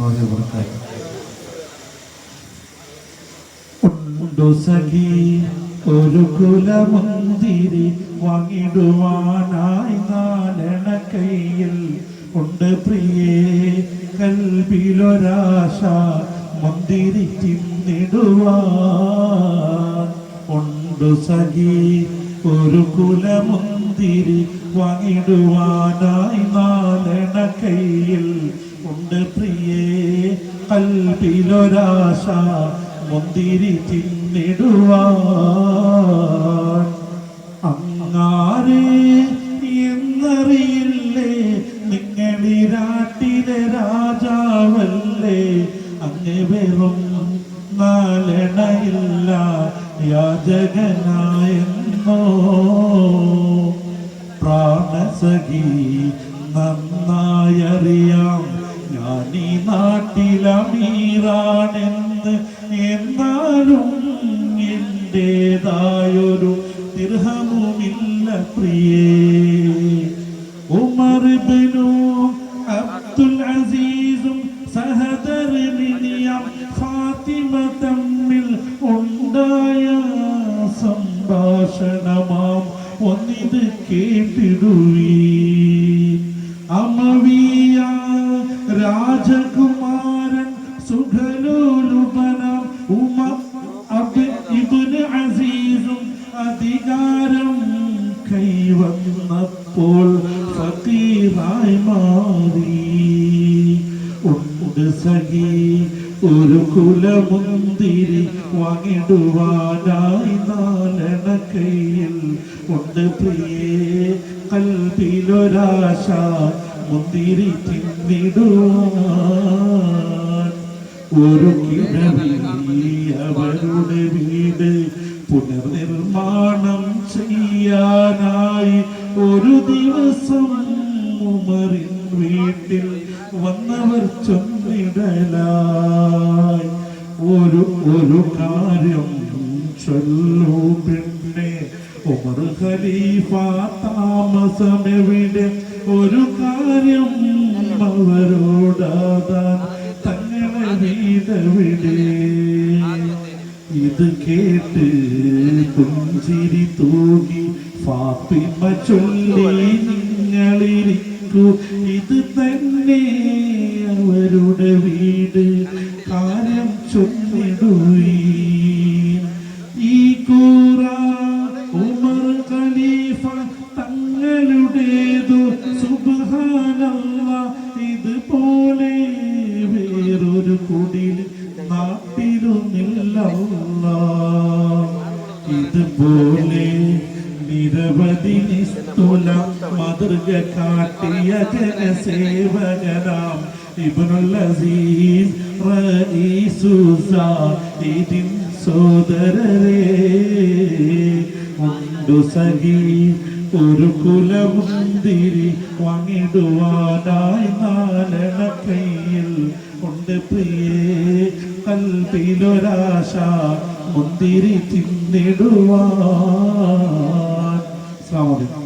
വറഹ്മത്തുള്ളാഹി വബറകാതുഹു. ഉണ്ടു സഖി ഒരു കുലമുന്തിരി വാങ്ങിടുവാനായി നാലെണ്ണ കയ്യിൽ ഉണ്ട് പ്രിയേ കൽബിലൊരാശ മുന്തിരി തിന്നിടുവാൻ. ഉണ്ടു സഖി ഒരു കുലമുന്തിരി വാങ്ങിടുവാനായി നാലെണ്ണ കയ്യിൽ ഉണ്ട് പ്രിയേ കൽബിലൊരാശ മുന്തിരി തിന്നിടുവാൻ. അങ്ങാരെ എന്നറിയില്ലേ നിങ്ങളിരാട്ടിലെ രാജാവല്ലേ, അങ്ങ് വെറും നാലെണ്ണയില്ല യാചകനായെന്നോ. പ്രാണസഖി നന്നായറിയാം ഞാൻ ഈ നാട്ടിലമീറാണെന്ന്, എന്നാലും എന്റേതായൊരു ദിർഹമുമില്ല പ്രിയേ. ഉമർ ഇബ്നു അബ്ദുൽ അസീസും സഹദർ ബിനിയാം ഫാത്തിമ തമ്മിൽ ഉണ്ടായ സംഭാഷണമാം ഒന്നിത് കേട്ടിടുവീൻ. അമവിയ രാജകുമാരൻ സുഖലോലുപനം ഉമർ ഇബ്നു അസീസും അധികാരം കൈവന്നപ്പോൾ ഫഖീറായി മാറി. ഉണ്ട് സഖി ഒരു കുലമുന്തിരി വാങ്ങിടുവാനായി നാലെണ്ണ കയ്യിൽ ഉണ്ട് പ്രിയേ കൽബിലൊരാശ മുന്തിരി തിന്നിടുവാൻ. ഒരു കിണവിൽ അവരുടെ വീട് പുനർനിർമ്മാണം ചെയ്യാനായി ഒരു ദിവസം ഉമറിൻ വീട്ടിൽ വന്നവർ ചൊല്ലിടലായി. ഒരു കാര്യം ചൊല്ലൂ പെണ്ണെ, ഉമർ ഖലീഫ താമസമെവിടെ, ഒരു കാര്യം അവരോടാതാൻ തങ്ങളെ വീടവിടെ. ഇത് കേട്ട് പുഞ്ചിരി തൂകി ഫാത്തിമ ചൊല്ലി നിങ്ങളിരിക്കൂ, ഇത് തന്നെ അവരുടെ വീട്, കാര്യം ചൊല്ലിടുവീൻ. ഈ കൂറ ഉമർ ഖലീഫ തങ്ങളുടേതു സുബ്ഹാനല്ലാഹ്, ഇതുപോലെ വേറൊരു കുടിൽ നാട്ടിലുമില്ല. ഇതുപോലെ നിരവധി നിസ്തുല മാതൃക കാട്ടിയ ജനസേവകനാം ഇബ്നുൽ അസീസ് റഈസുസായിദിൻ സോദരരേ. ഉണ്ടു സഖി ഒരു കുലമുന്തിരി വാങ്ങിടുവാനായി നാലെണ്ണ കയ്യിൽ ഉണ്ട് പ്രിയേ കൽബിലൊരാശ മുന്തിരി തിന്നിടുവാൻ. അസ്സലാമു അലൈക്കും.